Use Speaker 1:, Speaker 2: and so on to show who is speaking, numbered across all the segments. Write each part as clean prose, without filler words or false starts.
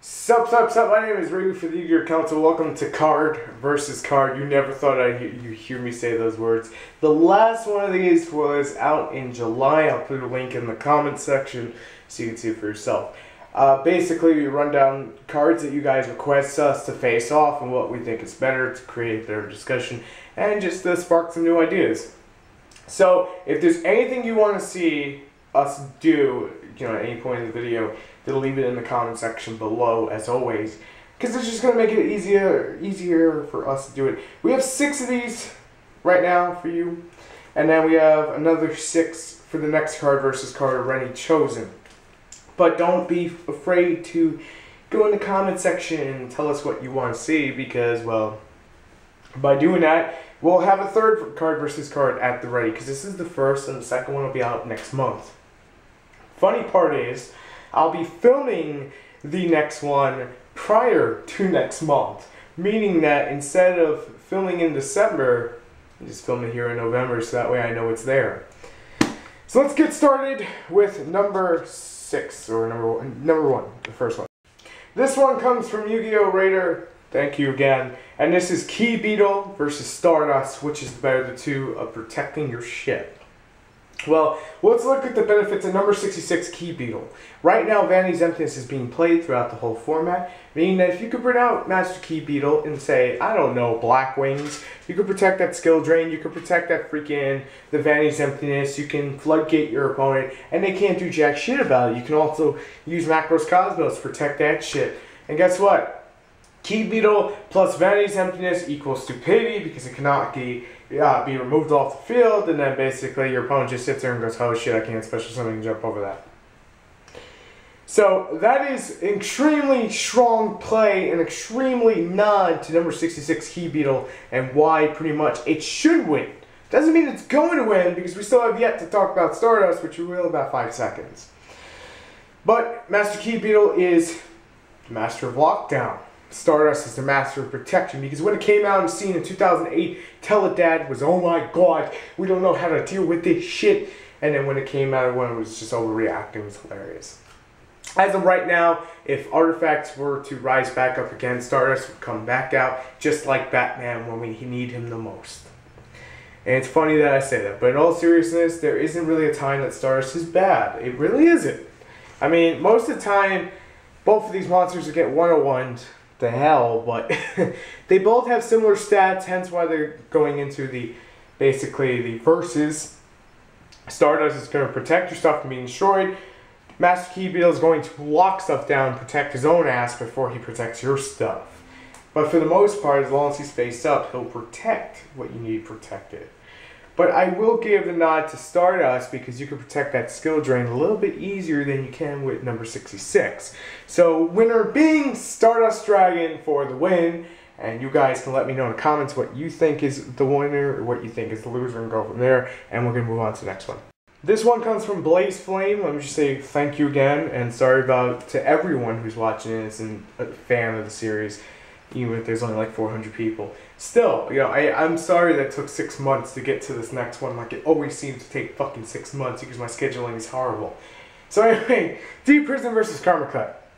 Speaker 1: Sup, my name is Ray for the TheYugiohCouncil. Welcome to Card versus Card. You never thought you hear me say those words. The last one of these was out in July. I'll put a link in the comments section so you can see it for yourself. Basically, we run down cards that you guys request us to face off and what we think is better to create a better discussion and just to spark some new ideas. So, if there's anything you want to see us do, at any point in the video, then leave it in the comment section below, as always, because it's just going to make it easier for us to do it. We have 6 of these right now for you, and then we have another 6 for the next card versus card already chosen. But don't be afraid to go in the comment section and tell us what you want to see, because, well, by doing that, we'll have a third card versus card at the ready, because this is the first and the second one will be out next month. Funny part is, I'll be filming the next one prior to next month, meaning that instead of filming in December, I just film it here in November so that way I know it's there. So let's get started with number 6, or number 1, the first one. This one comes from Yu-Gi-Oh! Raider. Thank you again. And this is Beetle versus Stardust, which is the better of the two of protecting your ship. Well, let's look at the benefits of number 66, Beetle. Right now, Vanity's Emptiness is being played throughout the whole format, meaning that if you could bring out Master Beetle and say, I don't know, Black Wings, you could protect that skill drain, you could protect that the Vanity's Emptiness, you can floodgate your opponent, and they can't do jack shit about it. You can also use Macros Cosmos to protect that shit. And guess what? Beetle plus Vanity's Emptiness equals stupidity because it cannot be removed off the field, and then basically your opponent just sits there and goes, oh shit, I can't special summon and jump over that. So that is extremely strong play and extremely nod to number 66 Beetle and why pretty much it should win. Doesn't mean it's going to win because we still have yet to talk about Stardust, which we will in about 5 seconds. But Master Beetle is the master of lockdown. Stardust is the master of protection, because when it came out and seen in 2008, Teledad was, oh my god, we don't know how to deal with this shit. And then when it came out, when it was just overreacting, it was hilarious. As of right now, if artifacts were to rise back up again, Stardust would come back out just like Batman when we need him the most. And it's funny that I say that, but in all seriousness, there isn't really a time that Stardust is bad. It really isn't. I mean, most of the time, both of these monsters get 101'd. The hell, but they both have similar stats, hence why they're going into basically the versus. Stardust is going to protect your stuff from being destroyed. Master Beetle is going to lock stuff down, protect his own ass before he protects your stuff. But for the most part, as long as he's faced up, he'll protect what you need protected. But I will give the nod to Stardust because you can protect that skill drain a little bit easier than you can with number 66. So winner being Stardust Dragon for the win. And you guys can let me know in the comments what you think is the winner or what you think is the loser and go from there. And we're going to move on to the next one. This one comes from Blaze Flame. Let me just say thank you again. And sorry to everyone who's watching this and a fan of the series. Even if there's only like 400 people. Still, I'm sorry that it took 6 months to get to this next one. Like, it always seems to take fucking 6 months because my scheduling is horrible. So anyway, Deep Prison versus Karma Cut.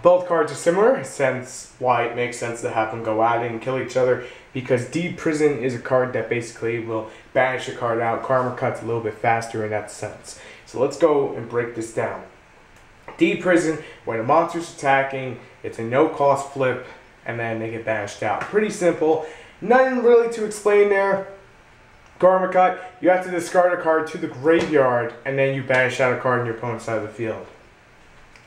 Speaker 1: Both cards are similar, hence why it makes sense to have them go at it and kill each other. Because Deep Prison is a card that basically will banish a card out. Karma Cut's a little bit faster in that sense. So let's go and break this down. Deep Prison, when a monster's attacking, it's a no-cost flip, and then they get banished out. Pretty simple. Nothing really to explain there. Karma Cut, you have to discard a card to the graveyard, and then you banish out a card on your opponent's side of the field.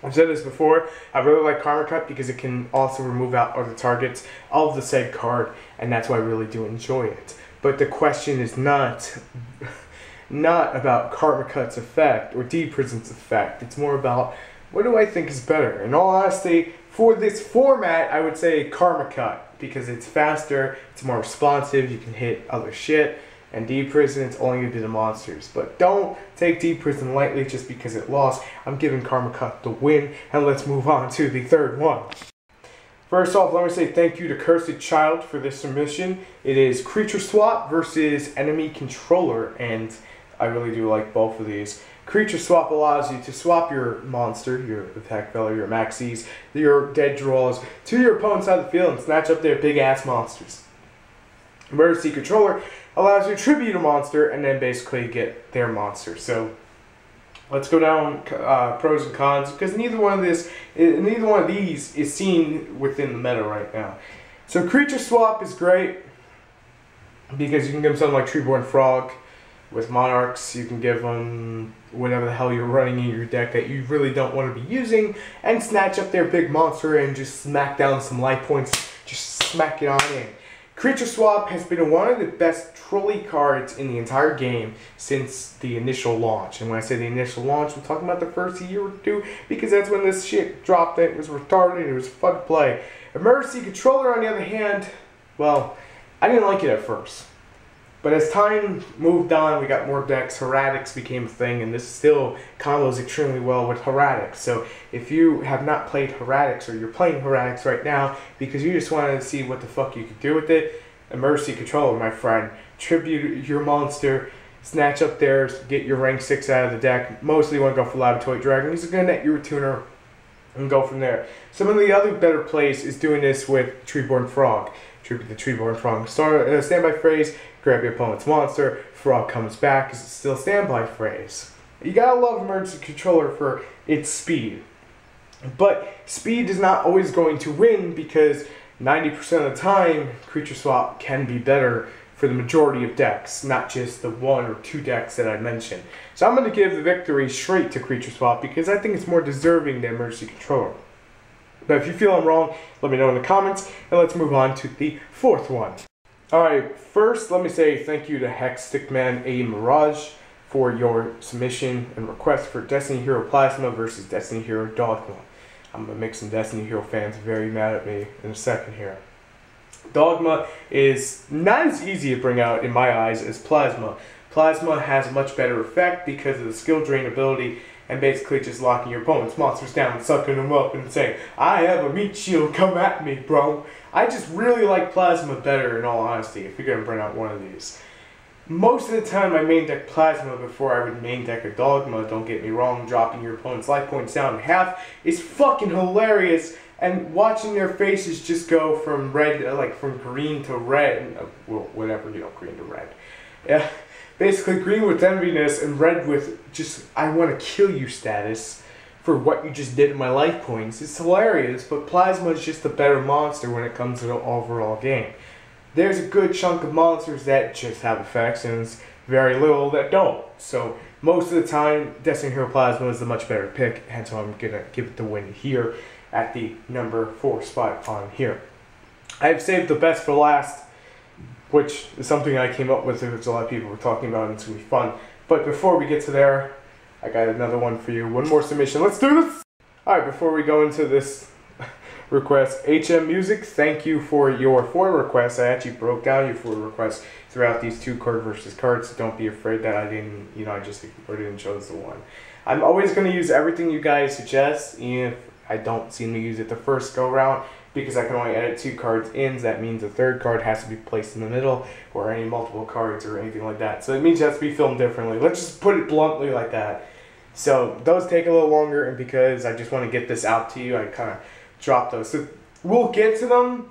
Speaker 1: I've said this before, I really like Karma Cut because it can also remove out other targets of the said card, and that's why I really do enjoy it. But the question is not about Karma Cut's effect or Deep Prison's effect. It's more about what do I think is better. In all honesty, for this format, I would say Karma Cut because it's faster, it's more responsive, you can hit other shit, and Deep Prison, it's only going to be the monsters. But don't take Deep Prison lightly just because it lost. I'm giving Karma Cut the win, and let's move on to the third one. First off, let me say thank you to Cursed Child for this submission. It is Creature Swap versus Enemy Controller, and I really do like both of these. Creature Swap allows you to swap your monster, your attack value, your maxes, your dead draws, to your opponent's side of the field and snatch up their big ass monsters. Emergency Controller allows you to tribute a monster and then basically get their monster. So let's go down pros and cons, because neither one of these is seen within the meta right now. So Creature Swap is great because you can give them something like Treeborn Frog. With Monarchs, you can give them whatever the hell you're running in your deck that you really don't want to be using, and snatch up their big monster and just smack down some life points, just smack it on in. Creature Swap has been one of the best trolley cards in the entire game since the initial launch. And when I say the initial launch, I'm talking about the first year or two, because that's when this shit dropped. It was retarded, it was fun to play. Emergency Controller, on the other hand, well, I didn't like it at first. But as time moved on, we got more decks, Heretics became a thing, and this still combos extremely well with Heretics. So if you have not played Heretics, or you're playing Heretics right now because you just wanted to see what the fuck you could do with it, Emergency Controller, my friend. Tribute your monster, snatch up theirs, get your rank 6 out of the deck. Mostly you want to go for Laboratory Dragon. He's going to net your tuner and go from there. Some of the other better plays is doing this with Treeborn Frog. Tribute the Treeborn Frog. Standby phrase, grab your opponent's monster, Frog comes back, is still standby phrase. You gotta love Emergency Controller for its speed. But speed is not always going to win, because 90% of the time, Creature Swap can be better for the majority of decks, not just the 1 or 2 decks that I mentioned. So I'm going to give the victory straight to Creature Swap, because I think it's more deserving than Emergency Controller. But if you feel I'm wrong, let me know in the comments, and let's move on to the fourth one. Alright, first let me say thank you to Hexstickman A Mirage for your submission and request for Destiny Hero Plasma versus Destiny Hero Dogma. I'm going to make some Destiny Hero fans very mad at me in a second here. Dogma is not as easy to bring out in my eyes as Plasma. Plasma has a much better effect because of the skill drain ability, and basically just locking your opponent's monsters down, sucking them up, and saying, I have a meat shield, come at me, bro. I just really like Plasma better, in all honesty, if you're going to bring out one of these. Most of the time I main deck Plasma before I would main deck a Dogma, don't get me wrong. Dropping your opponent's life points down in half is fucking hilarious, and watching their faces just go from red, like from green to red, well, whatever, you know, green to red. Yeah. Basically green with enviness and red with just I want to kill you status for what you just did in my life points. It's hilarious, but Plasma is just a better monster when it comes to the overall game. There's a good chunk of monsters that just have effects, and it's very little that don't. So most of the time, Destiny Hero Plasma is the much better pick, hence why I'm going to give it the win here at the number 4 spot on here. I've saved the best for last, which is something I came up with, which a lot of people were talking about, and it's going to be fun. But before we get to there, I got another one for you. One more submission. Let's do this! Alright, before we go into this request, HM Music, thank you for your 4 requests. I actually broke down your 4 requests throughout these 2 card versus cards, so don't be afraid that I didn't, I just ignored it and chose the one. I'm always going to use everything you guys suggest, even if I don't seem to use it the first go round, because I can only edit 2 cards in. That means the 3rd card has to be placed in the middle, or any multiple cards or anything like that. So it means it has to be filmed differently. Let's just put it bluntly like that. So those take a little longer, and because I just want to get this out to you, I kind of drop those. So we'll get to them.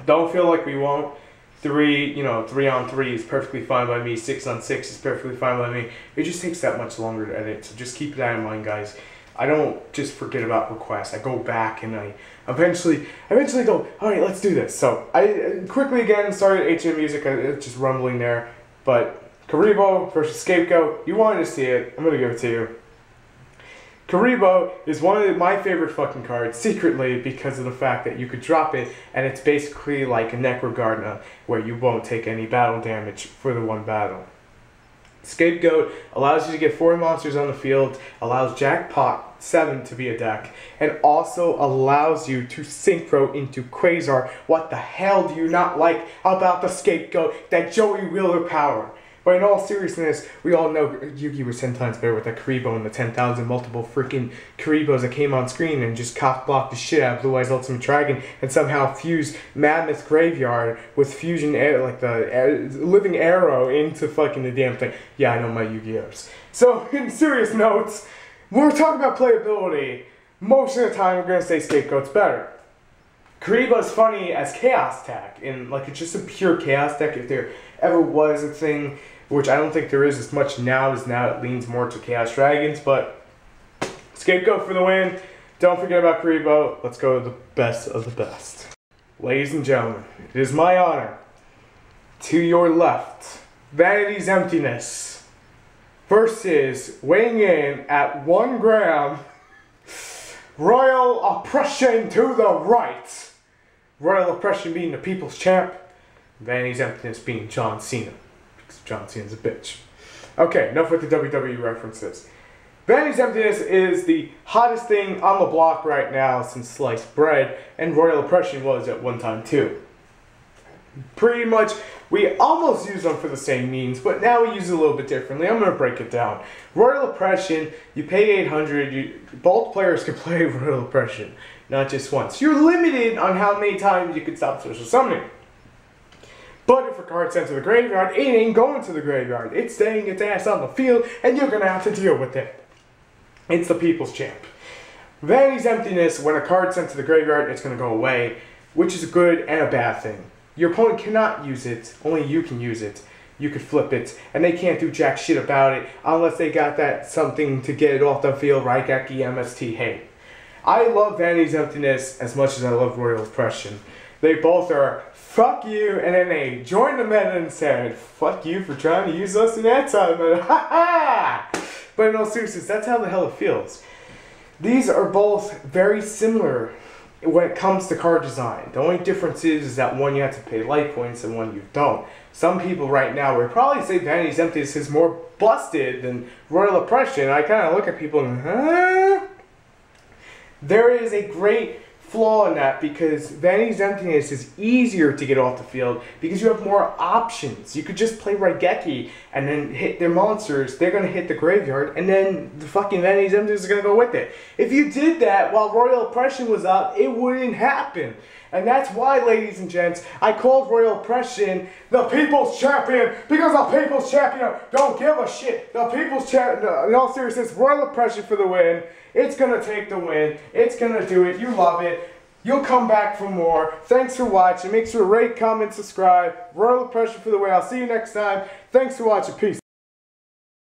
Speaker 1: Don't feel like we won't. 3 on 3 is perfectly fine by me. 6 on 6 is perfectly fine by me. It just takes that much longer to edit. So just keep that in mind, guys. I don't just forget about requests. I go back and I eventually go, all right, let's do this. So I quickly again started HM Music. It's just rumbling there. But Kuribo versus Scapegoat. You wanted to see it. I'm going to give it to you. Kuribo is one of my favorite fucking cards, secretly, because of the fact that you could drop it, and it's basically like a Necrogardna, where you won't take any battle damage for the 1 battle. Scapegoat allows you to get 4 monsters on the field, allows Jackpot 7 to be a deck, and also allows you to synchro into Quasar. What the hell do you not like about the Scapegoat? That Joey Wheeler power. But in all seriousness, we all know Yu-Gi-Oh was 10 times better with that Kuribo and the 10,000 multiple freaking Kuribos that came on screen and just cock-blocked the shit out of Blue Eyes Ultimate Dragon and somehow fused Mammoth Graveyard with fusion air, like the living arrow into fucking the damn thing. Yeah, I know my Yu-Gi-Ohs. So, in serious notes, when we're talking about playability, most of the time we're going to say Scapegoat's better. Kuribo's funny as Chaos Tech, and like it's just a pure Chaos Tech if there ever was a thing, which I don't think there is as much now, as now it leans more to Chaos Dragons, but Scapegoat for the win. Don't forget about Kuribo. Let's go to the best of the best. Ladies and gentlemen, it is my honor, to your left, Vanity's Emptiness versus, weighing in at 1 gram, Royal Oppression to the right. Royal Oppression being the people's champ, Vanity's Emptiness being John Cena, because John Cena's a bitch. Okay, enough with the WWE references. Vanity's Emptiness is the hottest thing on the block right now since sliced bread, and Royal Oppression was at one time too. Pretty much, we almost use them for the same means, but now we use it a little bit differently. I'm going to break it down. Royal Oppression, you pay 800, both players can play Royal Oppression, not just once. You're limited on how many times you can stop special summoning. But if a card's sent to the graveyard, it ain't going to the graveyard. It's staying its ass on the field, and you're going to have to deal with it. It's the people's champ. Vanity's Emptiness, when a card's sent to the graveyard, it's going to go away, which is a good and a bad thing. Your opponent cannot use it, only you can use it. You could flip it, and they can't do jack shit about it unless they got that something to get it off the field, Raigeki, MST, hey. I love Vanity's Emptiness as much as I love Royal Oppression. They both are, fuck you, and then they joined the meta and said, fuck you for trying to use us in that time, meta, ha ha! But in all seriousness, that's how the hell it feels. These are both very similar when it comes to card design. The only difference is that one you have to pay life points and one you don't. Some people right now would probably say Vanity's Emptiness is more busted than Royal Oppression. I kind of look at people and, huh? There is a great flaw in that because Vanity's Emptiness is easier to get off the field because you have more options. You could just play Raigeki and then hit their monsters. They're going to hit the graveyard and then the fucking Vanity's Emptiness is going to go with it. If you did that while Royal Oppression was up, it wouldn't happen. And that's why, ladies and gents, I called Royal Oppression the People's Champion because the People's Champion don't give a shit. The People's Champion, in all seriousness, Royal Oppression for the win. It's going to take the win. It's going to do it. You love it. You'll come back for more. Thanks for watching. Make sure to rate, comment, subscribe. Royal Oppression for the win. I'll see you next time. Thanks for watching. Peace.